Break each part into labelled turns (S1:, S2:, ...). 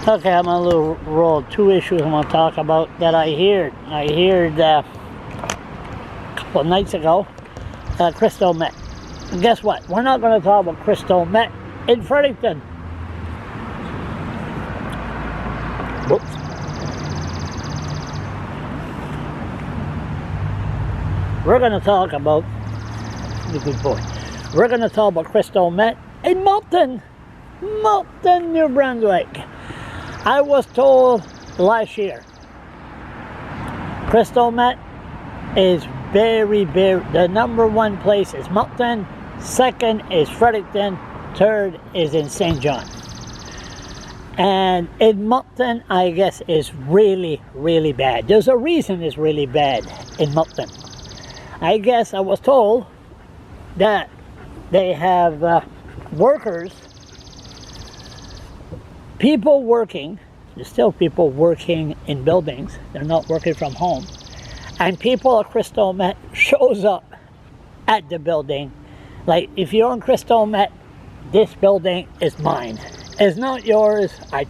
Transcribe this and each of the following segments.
S1: Okay, I'm on a little roll. Two issues I'm going to talk about that I heard. A couple of nights ago, crystal meth. And guess what? We're not going to talk about crystal meth in Fredericton. Whoops. We're going to talk about, you're a good boy. We're going to talk about crystal meth in Moncton, New Brunswick. I was told last year, crystal meth is very, the number one place is Moncton, second is Fredericton, third is in St. John. And in Moncton, I guess, is really, really bad. There's a reason it's really bad in Moncton. I guess I was told that they have workers, people working, there's still people working in buildings, they're not working from home, and people at crystal meth shows up at the building, like, if you're on crystal meth, this building is mine. It's not yours. I'm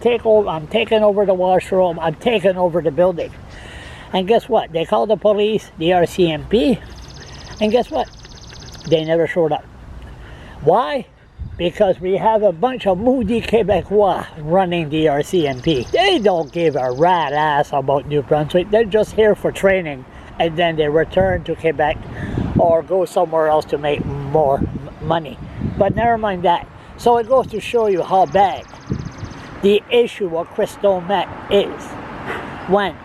S1: taking over the washroom, I'm taking over the building. And guess what? They called the police, the R.C.M.P, and guess what? They never showed up. Why? Because we have a bunch of moody Quebecois running the R.C.M.P. They don't give a rat ass about New Brunswick. They're just here for training, and then they return to Quebec or go somewhere else to make more money. But never mind that. So it goes to show you how bad the issue of crystal meth is. When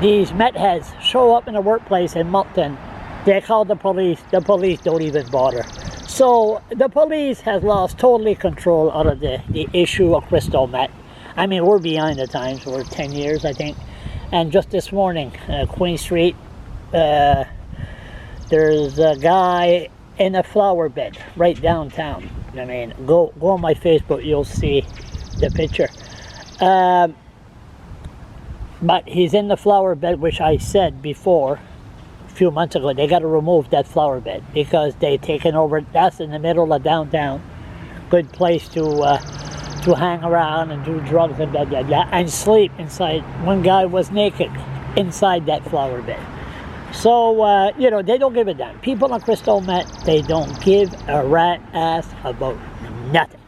S1: these meth heads show up in a workplace in Moncton, they call the police don't even bother. So the police has lost totally control out of the issue of crystal meth. I mean, we're behind the times. We're 10 years, I think. And just this morning, Queen Street, there's a guy in a flower bed right downtown. I mean, go on my Facebook, you'll see the picture. But he's in the flower bed, which I said before, a few months ago, they got to remove that flower bed because they taken over. That's in the middle of downtown. Good place to hang around and do drugs and blah, blah, blah, and sleep inside. One guy was naked inside that flower bed. So, you know, they don't give a damn. People on crystal meth, they don't give a rat ass about nothing.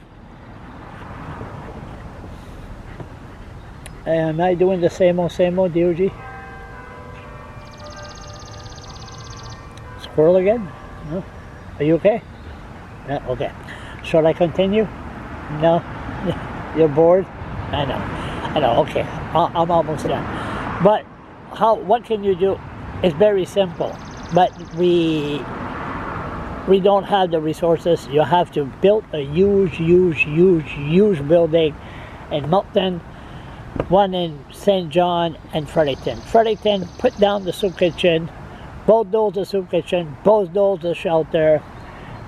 S1: Am I doing the same old, DOG? Squirrel again? No? Are you okay? No? Okay. Should I continue? No? You're bored? I know, okay. I'm almost done. But what can you do? It's very simple. But we don't have the resources. You have to build a huge building in Moncton, one in St. John and Fredericton. Fredericton, put down the soup kitchen, bulldoze the soup kitchen, bulldoze the shelter,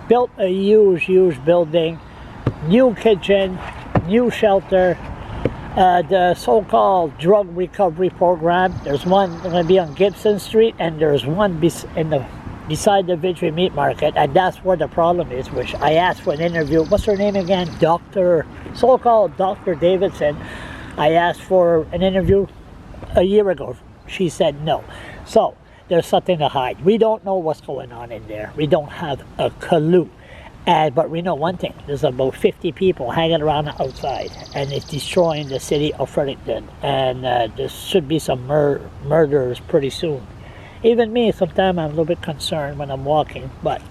S1: built a huge building, new kitchen, new shelter, the so-called drug recovery program. There's one going to be on Gibson Street, and there's one beside the Victory Meat Market, and that's where the problem is, which I asked for an interview. What's her name again? So-called Dr. Davidson. I asked for an interview a year ago. She said no. So there's something to hide. We don't know what's going on in there. We don't have a clue. But we know one thing. There's about 50 people hanging around outside, and it's destroying the city of Fredericton. And there should be some murders pretty soon. Even me, sometimes I'm a little bit concerned when I'm walking, but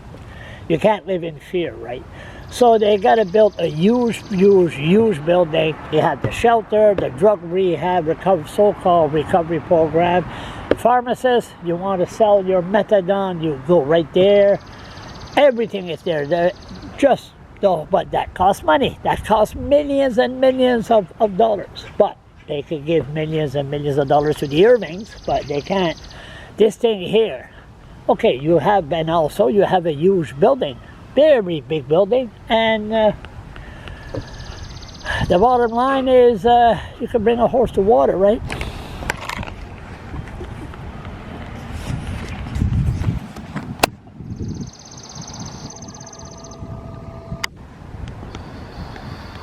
S1: you can't live in fear, right? So they got to build a huge building. You have the shelter, the drug rehab, so-called recovery program. Pharmacists, you want to sell your methadone, you go right there. Everything is there. But that costs money. That costs millions and millions of dollars. But they could give millions and millions of dollars to the Irvings, but they can't. This thing here, okay, you have a huge building. Very big building, and the bottom line is you can bring a horse to water, right?